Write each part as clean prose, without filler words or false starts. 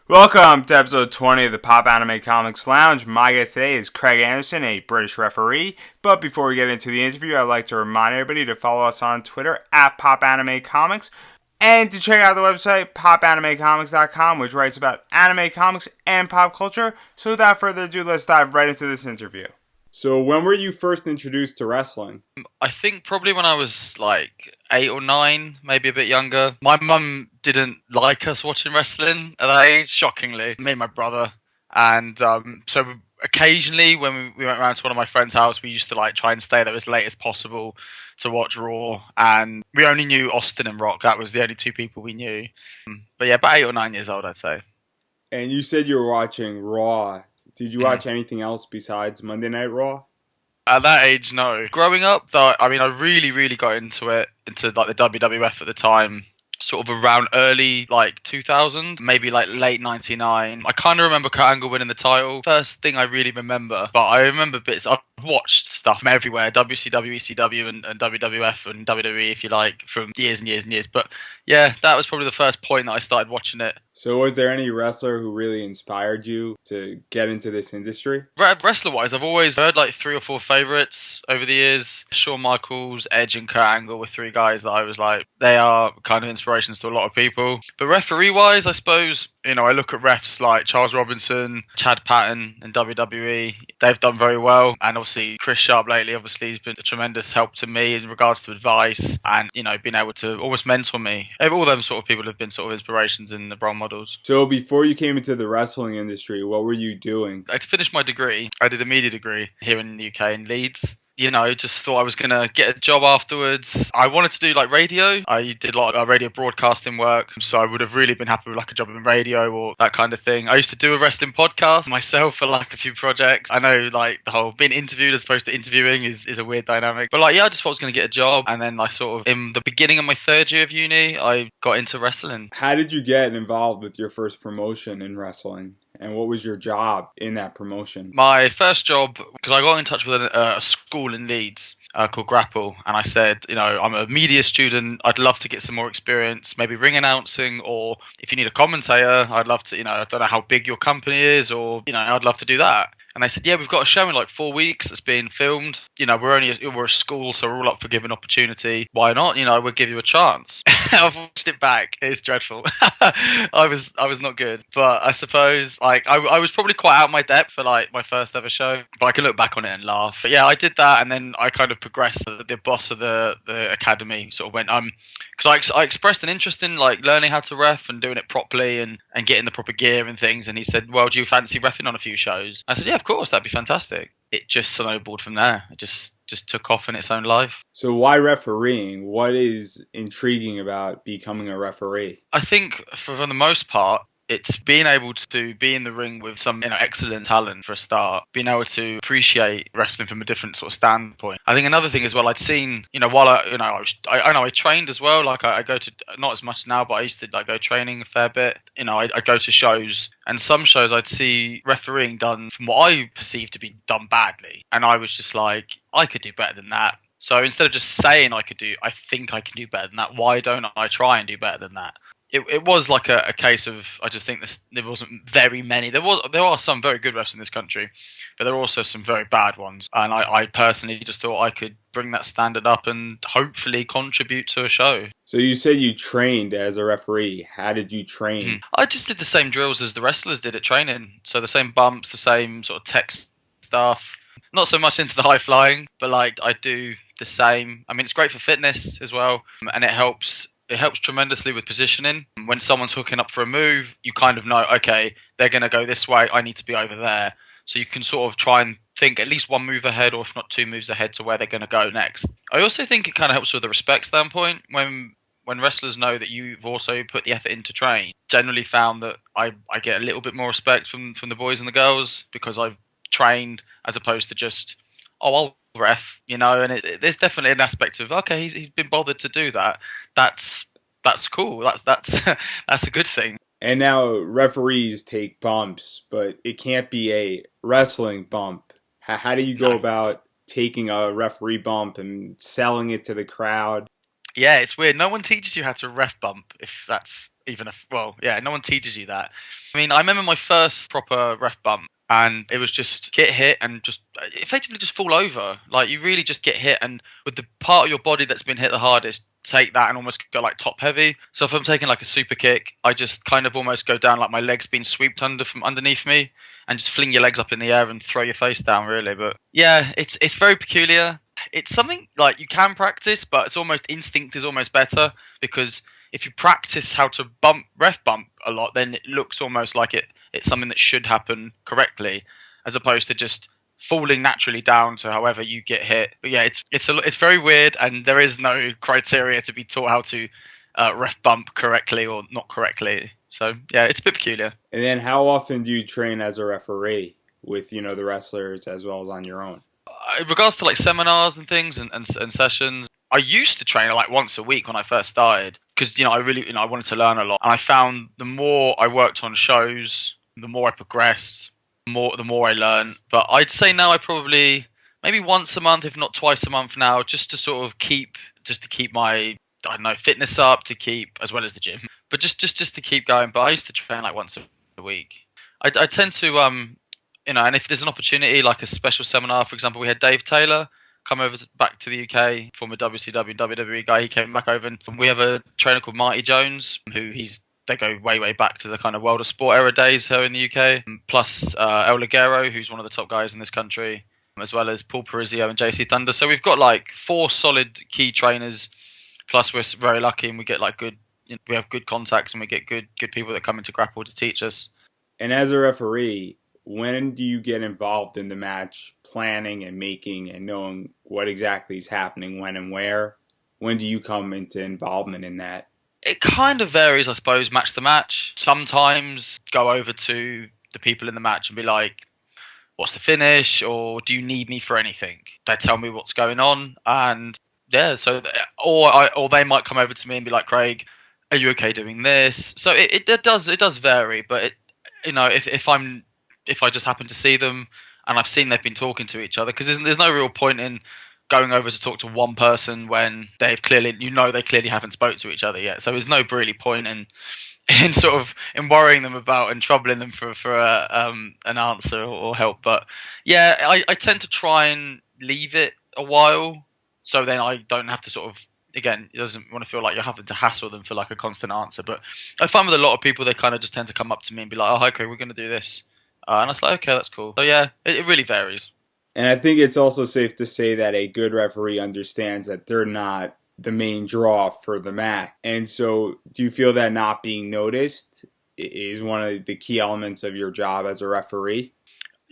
Welcome to episode 20 of the Popanimecomics Lounge. My guest today is Craig Anderson, a British referee. But before we get into the interview, I'd like to remind everybody to follow us on Twitter at PopAnimeComics and to check out the website popanimecomics.com, which writes about anime, comics, and pop culture. So without further ado, let's dive right into this interview. So when were you first introduced to wrestling? I think probably when I was like 8 or 9, maybe a bit younger. My mum didn't like us watching wrestling at that age, shockingly. Me and my brother. And so occasionally when we went around to one of my friend's house, we used to like try and stay there as late as possible to watch Raw. And we only knew Austin and Rock. That was the only two people we knew. But yeah, about 8 or 9 years old, I'd say. And you said you were watching Raw. Did you watch anything else besides Monday Night Raw? At that age, no. Growing up, though, I really got into like the WWF at the time, sort of around early, 2000, maybe like late 99. I kind of remember Kurt Angle winning the title. First thing I really remember, but I remember bits. I've watched stuff from everywhere, WCW, ECW, and WWF, and WWE, if you like, from years and years and years. But yeah, that was probably the first point that I started watching it. So was there any wrestler who really inspired you to get into this industry? Wrestler-wise, I've always heard like 3 or 4 favourites over the years. Shawn Michaels, Edge, and Kurt Angle were 3 guys that I was like, they are kind of inspirations to a lot of people. But referee-wise, I suppose, I look at refs like Charles Robinson, Chad Patton in WWE. They've done very well. And obviously, Chris Sharp lately, he's been a tremendous help to me in regards to advice and, being able to almost mentor me. All them sort of people have been sort of inspirations in the role models. So before you came into the wrestling industry, what were you doing? I finished my degree. I did a media degree here in the UK in Leeds. Just thought I was going to get a job afterwards. I wanted to do like radio. I did a lot of radio broadcasting work. So I would have really been happy with like a job in radio or that kind of thing. I used to do a wrestling podcast myself for like a few projects. I know like the whole being interviewed as opposed to interviewing is a weird dynamic. But I just thought I was going to get a job. And then I sort of, in the beginning of my 3rd year of uni, I got into wrestling. How did you get involved with your first promotion in wrestling? And what was your job in that promotion? My first job, because I got in touch with a school in Leeds called Grapple, and I said, I'm a media student, I'd love to get some more experience, maybe ring announcing, or if you need a commentator, I'd love to, I don't know how big your company is, or, I'd love to do that. And they said, yeah, we've got a show in like 4 weeks that's being filmed. We're a school, so we're all up for giving opportunity. Why not? We'll give you a chance. I've watched it back. It's dreadful. I was not good. But I suppose I was probably quite out of my depth for like my first ever show. But I can look back on it and laugh. But yeah, I did that, and then I kind of progressed. The boss of the academy sort of went, because I expressed an interest in like learning how to ref and doing it properly and getting the proper gear and things. And he said, well, do you fancy reffing on a few shows? I said, yeah, of course, that'd be fantastic. It just snowballed from there. It just took off in its own life. So why refereeing? What is intriguing about becoming a referee? I think for the most part, it's being able to be in the ring with some excellent talent for a start, being able to appreciate wrestling from a different sort of standpoint. I think another thing as well, I'd seen, while I trained as well, like I go to, not as much now, but I used to like go training a fair bit. I go to shows, and some shows I'd see refereeing done from what I perceived to be done badly. And I was just like, I could do better than that. So instead of just saying I think I can do better than that, why don't I try and do better than that? It was like a case of, I just think there wasn't very many. There are some very good refs in this country, but there are also some very bad ones. And I personally just thought I could bring that standard up and hopefully contribute to a show. So you said you trained as a referee. How did you train? I just did the same drills as the wrestlers did at training. So the same bumps, the same sort of tech stuff. Not so much into the high flying, but like I do the same. I mean, it's great for fitness as well, and it helps tremendously with positioning. When someone's hooking up for a move, you kind of know, okay, they're going to go this way, I need to be over there. So you can sort of try and think at least one move ahead, or if not 2 moves ahead, to where they're going to go next. I also think it kind of helps with the respect standpoint. When wrestlers know that you've also put the effort in to train, generally found that I get a little bit more respect from the boys and the girls, because I've trained as opposed to just, I'll ref, and there's definitely an aspect of, okay, he's been bothered to do that. That's cool. That's a good thing. And now referees take bumps, but it can't be a wrestling bump. How do you go about taking a referee bump and selling it to the crowd? Yeah, it's weird. No one teaches you how to ref bump, if no one teaches you that. I mean, I remember my first proper ref bump, and it was just get hit and just effectively just fall over. Like, you really just get hit, and with the part of your body that's been hit the hardest, take that and almost go like top heavy. So if I'm taking like a super kick, I just kind of almost go down like my legs being swept from underneath me, and just fling your legs up in the air and throw your face down, really. But yeah, it's very peculiar. It's something like you can practice, but it's almost instinct is almost better, because if you practice how to ref bump a lot, then it looks almost like it's something that should happen correctly, as opposed to just falling naturally down to however you get hit. But yeah, it's very weird, and there is no criteria to be taught how to ref bump correctly or not correctly. So yeah, it's a bit peculiar. And then how often do you train as a referee with, the wrestlers as well as on your own? In regards to like seminars and things and sessions, I used to train like once a week when I first started, because I wanted to learn a lot, and I found the more I worked on shows, the more I progressed, the more I learned. But I'd say now I probably maybe once a month, if not twice a month now, just to keep my fitness up, to keep, as well as the gym, but just to keep going. But I used to train like once a week. I tend to and if there's an opportunity, like a special seminar, for example, we had Dave Taylor come over back to the UK, former WCW and WWE guy. He came back over, and we have a trainer called Marty Jones, they go way back to the kind of World of Sport era days here in the UK, plus El Ligero, who's one of the top guys in this country, as well as Paul Parizio and JC Thunder. So we've got like 4 solid key trainers, plus we're very lucky and we get like we have good contacts, and we get good people that come into grapple to teach us. And as a referee, when do you get involved in the match planning and making and knowing what exactly is happening, when and where? When do you come into involvement in that? It kind of varies, I suppose, match to match. Sometimes go over to the people in the match and be like, what's the finish? Or do you need me for anything? They tell me what's going on. And yeah, or they might come over to me and be like, Craig, are you okay doing this? So it does vary. But if I just happen to see them and I've seen they've been talking to each other, because there's no real point in going over to talk to one person when they clearly haven't spoke to each other yet. So there's no really point in worrying them about and troubling them for an answer or help. But yeah, I tend to try and leave it a while, so then I don't have to again, it doesn't want to feel like you're having to hassle them for like a constant answer. But I find with a lot of people, they kind of just tend to come up to me and be like, oh, okay, we're going to do this. And I was like, okay, that's cool. So yeah, it really varies. And I think it's also safe to say that a good referee understands that they're not the main draw for the match. And so do you feel that not being noticed is one of the key elements of your job as a referee?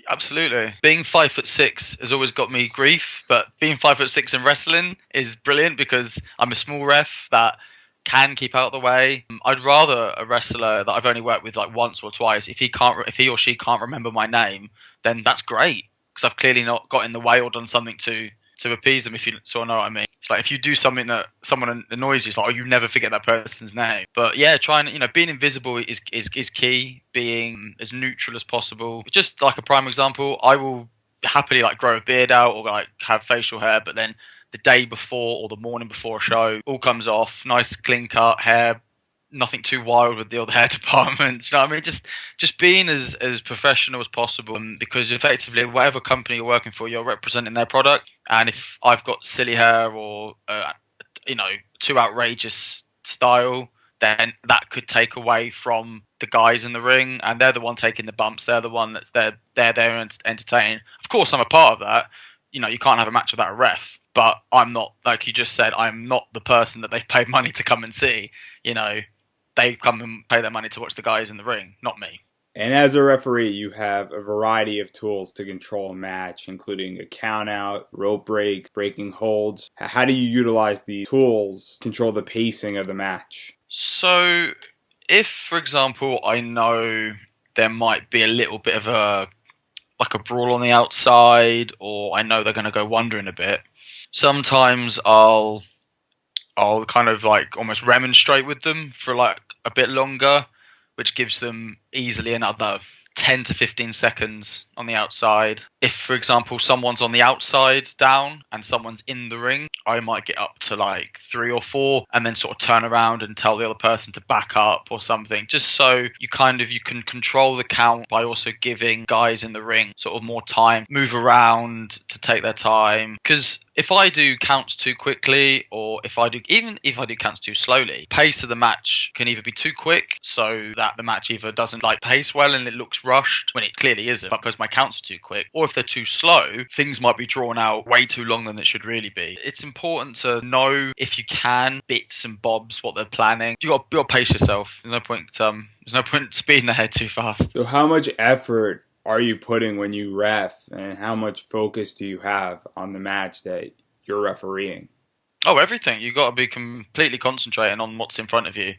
Absolutely. Being 5'6" has always got me grief, but being 5'6" in wrestling is brilliant, because I'm a small ref that can keep out of the way. I'd rather a wrestler that I've only worked with like once or twice. If he or she can't remember my name, then that's great, because I've clearly not got in the way or done something to appease them, if you sort of know what I mean. It's like if you do something that someone annoys you, it's like, oh, you never forget that person's name. But yeah, being invisible is key. Being as neutral as possible. Just like a prime example, I will happily like grow a beard out or like have facial hair, but then the day before or the morning before a show, all comes off, nice clean cut hair, nothing too wild with the other hair department. You know what I mean? Just being as professional as possible, because effectively whatever company you're working for, you're representing their product. And if I've got silly hair or too outrageous style, then that could take away from the guys in the ring, and they're the one taking the bumps. They're the one that's they're there and entertaining. Of course, I'm a part of that. You can't have a match without a ref. But I'm not, like you just said, I'm not the person that they've paid money to come and see. They come and pay their money to watch the guys in the ring, not me. And as a referee, you have a variety of tools to control a match, including a count out, rope breaks, breaking holds. How do you utilize these tools to control the pacing of the match? So if, for example, I know there might be a little bit of a brawl on the outside, or I know they're going to go wandering a bit, sometimes I'll kind of like almost remonstrate with them for like a bit longer, which gives them easily another 10 to 15 seconds on the outside. If, for example, someone's on the outside down and someone's in the ring, I might get up to like 3 or 4 and then sort of turn around and tell the other person to back up or something, just so you can control the count by also giving guys in the ring sort of more time, move around to take their time. Because if I do counts too quickly, or if I do counts too slowly, pace of the match can either be too quick, so that the match either doesn't like pace well and it looks rushed when it clearly isn't, because my counts are too quick, or if they're too slow, things might be drawn out way too long than it should really be. It's important to know, if you can, bits and bobs what they're planning. You got to pace yourself. There's no point speeding ahead too fast. So how much effort are you putting when you ref, and how much focus do you have on the match that you're refereeing? Oh, everything. You got to be completely concentrating on what's in front of you.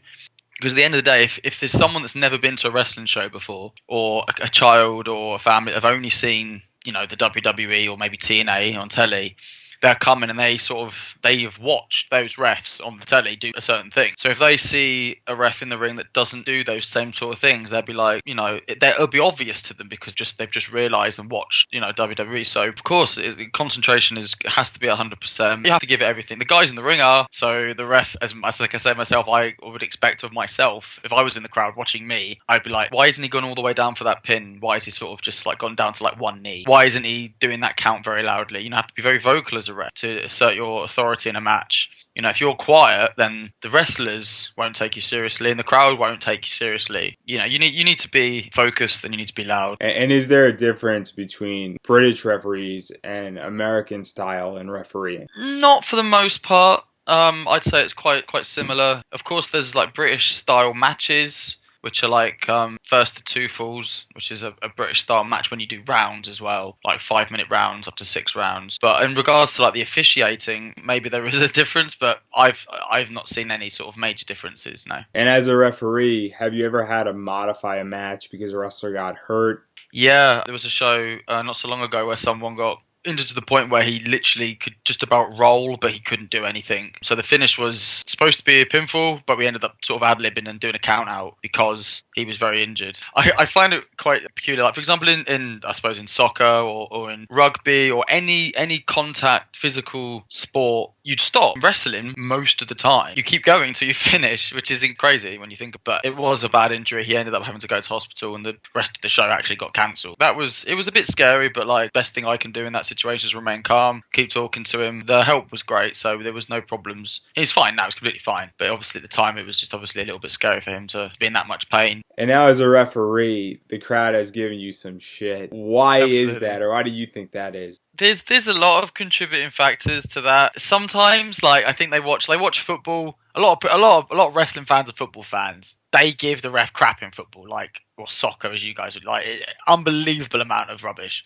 Because at the end of the day, if there's someone that's never been to a wrestling show before, or a child or a family that have only seen, the WWE or maybe TNA on telly, they're coming and they've watched those refs on the telly do a certain thing. So if they see a ref in the ring that doesn't do those same sort of things, they'll be like, it'll be obvious to them because they've just realised and watched, WWE. So of course, concentration has to be 100%. You have to give it everything. The guys in the ring are. So the ref, as like I said myself, I would expect of myself, if I was in the crowd watching me, I'd be like, why isn't he gone all the way down for that pin? Why is he sort of just like gone down to like one knee? Why isn't he doing that count very loudly? You have to be very vocal as a ref to assert your authority in a match. If you're quiet, then the wrestlers won't take you seriously and the crowd won't take you seriously. You need to be focused and you need to be loud. And is there a difference between British referees and American style in refereeing? Not for the most part. I'd say it's quite similar. Of course, there's like British style matches, which are like first to two falls, which is a British style match when you do rounds as well, like 5-minute rounds up to 6 rounds. But in regards to like the officiating, maybe there is a difference, but I've not seen any sort of major differences, no. And as a referee, have you ever had to modify a match because a wrestler got hurt? Yeah, there was a show not so long ago where someone got injured to the point where he literally could just about roll, but he couldn't do anything. So the finish was supposed to be a pinfall, but we ended up sort of ad-libbing and doing a count out because he was very injured. I find it quite peculiar. Like, for example, in I suppose in soccer or in rugby or any contact physical sport, you'd stop wrestling most of the time. You keep going till you finish, which is crazy when you think about it. It was a bad injury. He ended up having to go to hospital and the rest of the show actually got cancelled. It was a bit scary, but like, best thing I can do in that situation is remain calm, keep talking to him. The help was great, so there was no problems. He's fine now, he's completely fine. But obviously at the time it was just obviously a little bit scary for him to be in that much pain. And now as a referee, the crowd has given you some shit. Why Absolutely. is that, or why do you think that is? There's a lot of contributing factors to that. Sometimes, like, I think they watch football. A lot of wrestling fans are football fans. They give the ref crap in football, or soccer, as you guys would like. Unbelievable amount of rubbish.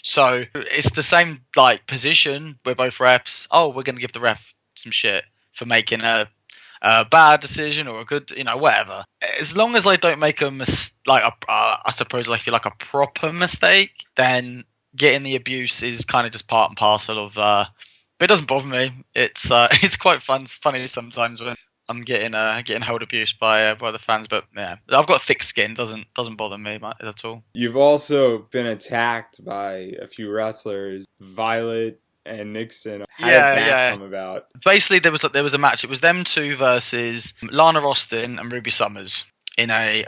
So it's the same like position. We're both refs. Oh, we're going to give the ref some shit for making a bad decision or a good, whatever. As long as I don't make I suppose I feel like a proper mistake, then getting the abuse is kind of just part and parcel of. But it doesn't bother me. It's quite funny sometimes when I'm getting held abuse by the fans. But yeah, I've got thick skin. Doesn't bother me at all. You've also been attacked by a few wrestlers, Violet and Nixon. How did that come about? Basically, there was a match. It was them two versus Lana Austin and Ruby Summers in a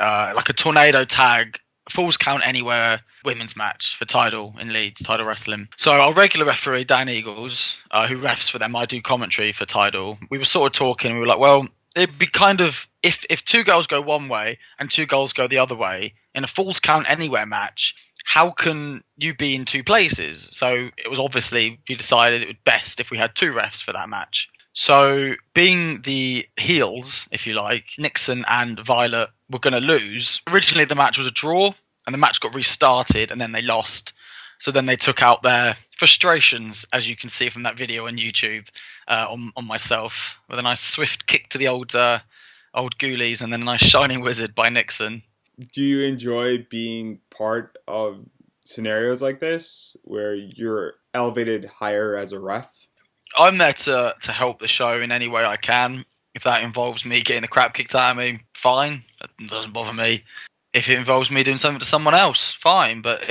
tornado tag, Falls Count Anywhere women's match for title in Leeds, title wrestling. So our regular referee, Dan Eagles, who refs for them, I do commentary for title. We were sort of talking, we were like, well, it'd be kind of, if 2 girls go one way and 2 girls go the other way in a Falls Count Anywhere match, how can you be in 2 places? So it was obviously, we decided it would best if we had 2 refs for that match. So being the heels, if you like, Nixon and Violet were going to lose. Originally the match was a draw and the match got restarted and then they lost. So then they took out their frustrations, as you can see from that video on YouTube, on myself, with a nice swift kick to the old ghoulies and then a nice shining wizard by Nixon. Do you enjoy being part of scenarios like this where you're elevated higher as a ref? I'm there to help the show in any way I can. If that involves me getting the crap kicked out of me, fine. That doesn't bother me. If it involves me doing something to someone else, fine. But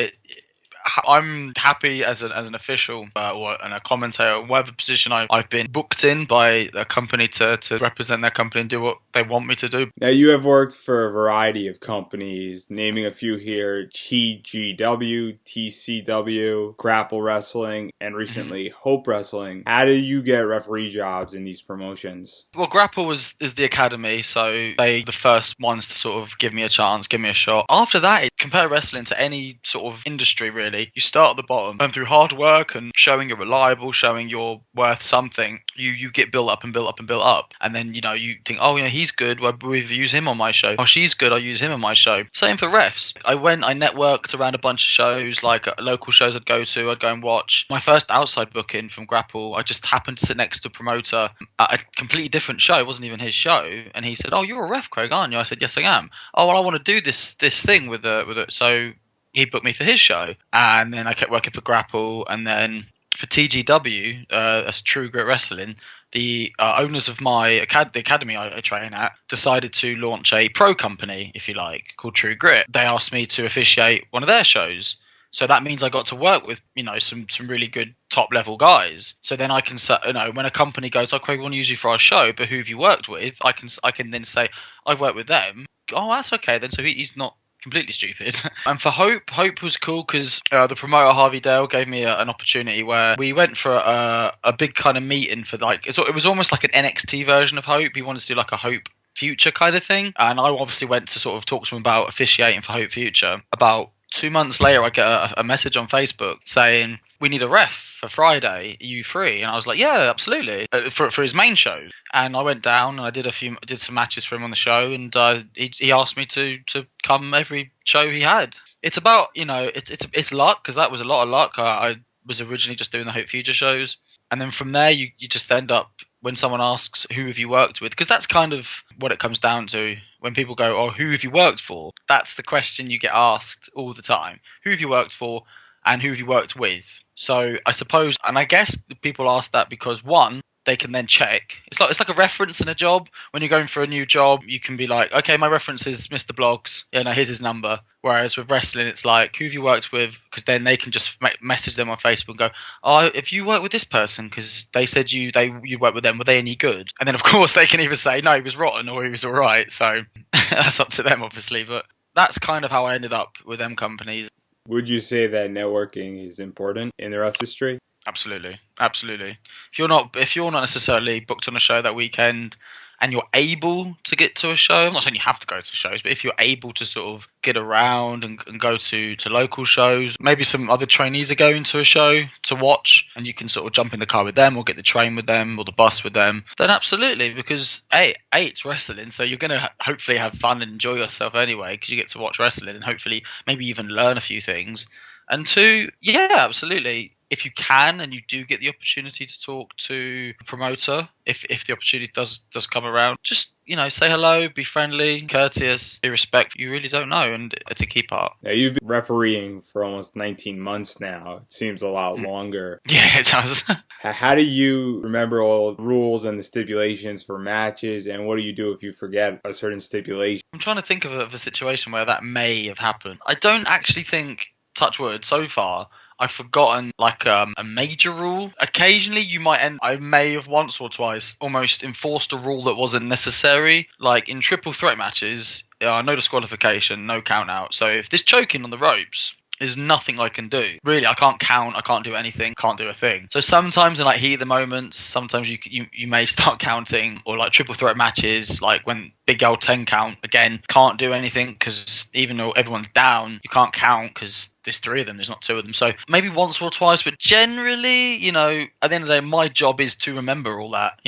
I'm happy as an official or a commentator, whatever position I've been booked in by a company to represent their company and do what they want me to do. Now, you have worked for a variety of companies, naming a few here: GGW, TCW, Grapple Wrestling, and recently Hope Wrestling. How do you get referee jobs in these promotions? Well, Grapple is the academy, so they the first ones to sort of give me a chance, give me a shot. After that, compare wrestling to any sort of industry, really. You start at the bottom, and through hard work and showing you're reliable, showing you're worth something, you get built up and built up and built up. And then, you think, oh, he's good, well, we'll use him on my show. Oh, she's good, I'll use him on my show. Same for refs. I networked around a bunch of shows, like local shows I'd go and watch. My first outside booking from Grapple, I just happened to sit next to a promoter at a completely different show. It wasn't even his show. And he said, oh, you're a ref, Craig, aren't you? I said, yes, I am. Oh, well, I want to do this thing with it. So he booked me for his show, and then I kept working for Grapple, and then for TGW, that's True Grit Wrestling, the owners of the academy I train at decided to launch a pro company, if you like, called True Grit. They asked me to officiate one of their shows. So that means I got to work with, some really good top level guys. So then I can say, when a company goes, oh, Craig, we want to use you for our show, but who have you worked with? I can then say, I've worked with them. Oh, that's okay then. So he's not completely stupid. And for Hope was cool because the promoter Harvey Dale gave me an opportunity where we went for a big kind of meeting for it was almost like an NXT version of Hope. He wanted to do like a Hope Future kind of thing, and I obviously went to sort of talk to him about officiating for Hope Future. About 2 months later, I get a message on Facebook saying, we need a ref for Friday. Are you free? And I was like, yeah, absolutely. For his main show. And I went down and I did some matches for him on the show, and he asked me to come every show he had. It's about, it's luck, because that was a lot of luck. I was originally just doing the Hope Future shows, and then from there you just end up, when someone asks, who have you worked with? Because that's kind of what it comes down to. When people go, oh, who have you worked for? That's the question you get asked all the time. Who have you worked for, and who have you worked with? So I suppose, and I guess people ask that because, one, they can then check. It's like a reference in a job. When you're going for a new job, you can be like, okay, my reference is Mr. Blogs. Here's his number. Whereas with wrestling, it's like, who have you worked with? Because then they can just message them on Facebook and go, oh, if you work with this person, because they said you worked with them, were they any good? And then, of course, they can either say, no, he was rotten, or he was all right. So that's up to them, obviously. But that's kind of how I ended up with them companies. Would you say that networking is important in the wrestling industry? Absolutely. If you're not necessarily booked on a show that weekend, and you're able to get to a show, I'm not saying you have to go to shows, but if you're able to sort of get around and go to local shows, maybe some other trainees are going to a show to watch, and you can sort of jump in the car with them or get the train with them or the bus with them, then absolutely, because it's wrestling, so you're going to hopefully have fun and enjoy yourself anyway, because you get to watch wrestling and hopefully maybe even learn a few things. And two, yeah, absolutely. If you can and you do get the opportunity to talk to a promoter, if the opportunity does come around, just, say hello, be friendly, courteous, be respectful. You really don't know, and it's a key part. Now, you've been refereeing for almost 19 months now. It seems a lot longer. Yeah, it does. How do you remember all the rules and the stipulations for matches, and what do you do if you forget a certain stipulation? I'm trying to think of a situation where that may have happened. I don't actually think, touch wood, so far, I've forgotten a major rule. Occasionally I may have once or twice almost enforced a rule that wasn't necessary. Like in triple threat matches, no disqualification, no count out. So if there's choking on the ropes, there's nothing I can do. Really, I can't count, I can't do anything, can't do a thing. So sometimes in heat of the moments, sometimes you may start counting, or triple threat matches, when big old 10 count, again, can't do anything because even though everyone's down, you can't count because there's 3 of them, there's not 2 of them. So maybe once or twice, but generally, at the end of the day, my job is to remember all that,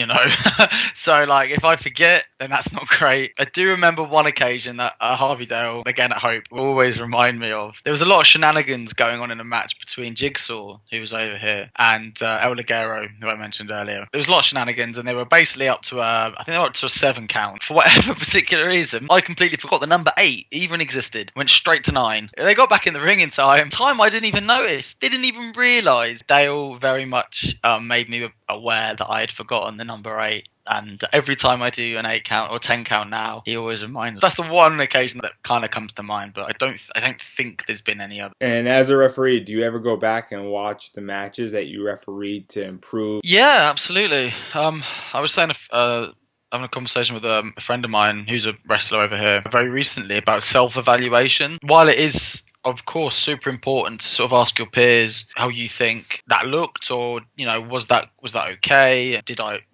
So if I forget, then that's not great. I do remember one occasion that Harvey Dale, again at Hope, will always remind me of. There was a lot of shenanigans going on in a match between Jigsaw, who was over here, and El Ligero, who I mentioned earlier. There was a lot of shenanigans, and they were basically up to I think they were up to a 7 count. For whatever particular reason, I completely forgot the number 8 even existed. Went straight to 9. They got back in the ring in time, time. Time I didn't even notice, didn't even realise. Dale very much made me aware that I had forgotten the number 8. And every time I do an 8 count or 10 count now, he always reminds me. That's the one occasion that kind of comes to mind, but I don't think there's been any other. And as a referee, do you ever go back and watch the matches that you refereed to improve? Yeah, absolutely. I was saying having a conversation with a friend of mine who's a wrestler over here very recently about self-evaluation. While it is, of course, super important to sort of ask your peers how you think that looked, or was that okay?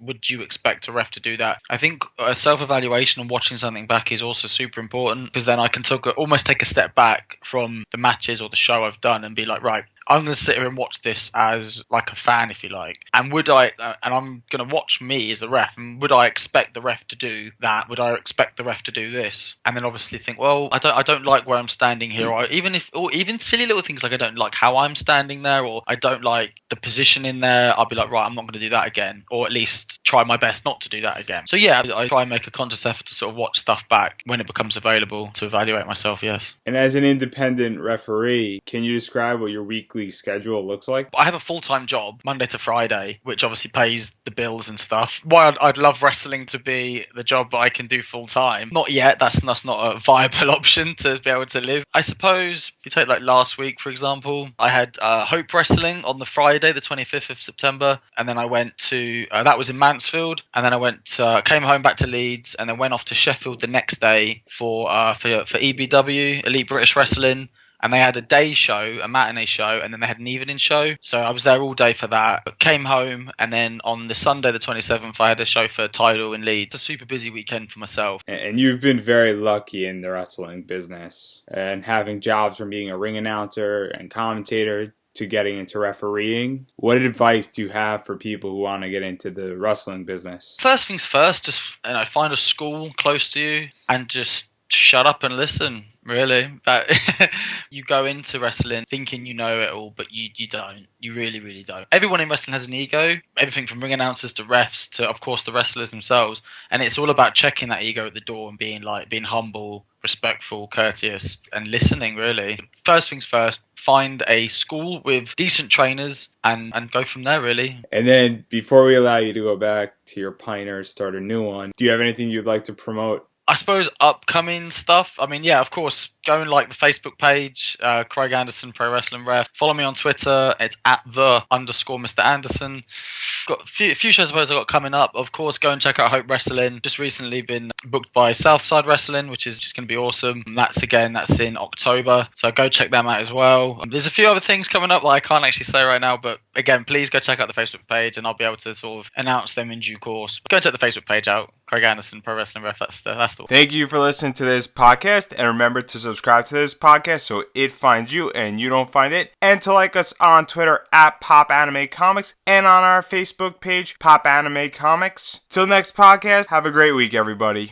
Would you expect a ref to do that? I think a self-evaluation and watching something back is also super important, because then I can almost take a step back from the matches or the show I've done and be like, right, I'm going to sit here and watch this as like a fan, if you like. And I'm going to watch me as the ref. And would I expect the ref to do that? Would I expect the ref to do this? And then obviously think, well, I don't like where I'm standing here. Or even silly little things like I don't like how I'm standing there, or I don't like the position in there. I'll be like, right, I'm not going to do that again. Or at least try my best not to do that again. So yeah, I try and make a conscious effort to sort of watch stuff back when it becomes available to evaluate myself, yes. And as an independent referee, can you describe what your weekly schedule looks like? I have a full-time job Monday to Friday, which obviously pays the bills and stuff. While I'd love wrestling to be the job that I can do full-time, not yet. That's not a viable option to be able to live. I suppose if you take like last week, for example, I had Hope Wrestling on the Friday, the 25th of September, and then I went to that was in Mansfield, and then I came home back to Leeds, and then went off to Sheffield the next day for EBW, Elite British Wrestling. And they had a day show, a matinee show, and then they had an evening show. So I was there all day for that. Came home, and then on the Sunday, the 27th, I had a show for Tidal in Leeds. It's a super busy weekend for myself. And you've been very lucky in the wrestling business, and having jobs from being a ring announcer and commentator to getting into refereeing. What advice do you have for people who want to get into the wrestling business? First things first, just find a school close to you and just shut up and listen. Really, but you go into wrestling thinking you know it all, but you don't. You really, really don't. Everyone in wrestling has an ego. Everything from ring announcers to refs to, of course, the wrestlers themselves. And it's all about checking that ego at the door and being humble, respectful, courteous, and listening. Really, first things first. Find a school with decent trainers and go from there. Really. And then before we allow you to go back to your Pioneer, start a new one, do you have anything you'd like to promote? I suppose upcoming stuff. I mean, yeah, of course, go and like the Facebook page, Craig Anderson Pro Wrestling Ref. Follow me on Twitter. It's @the_Mr. Anderson. Got a few shows I got coming up. Of course, go and check out Hope Wrestling. Just recently been booked by Southside Wrestling, which is just going to be awesome. And that's in October. So go check them out as well. There's a few other things coming up that I can't actually say right now, but again, please go check out the Facebook page and I'll be able to sort of announce them in due course. Go and check the Facebook page out. Craig Anderson Pro Wrestling Ref. That's the one. Thank you for listening to this podcast, and remember to subscribe to this podcast so it finds you and you don't find it, and to like us on Twitter @PopAnimeComics and on our Facebook page Pop Anime Comics. Till next podcast, have a great week, everybody.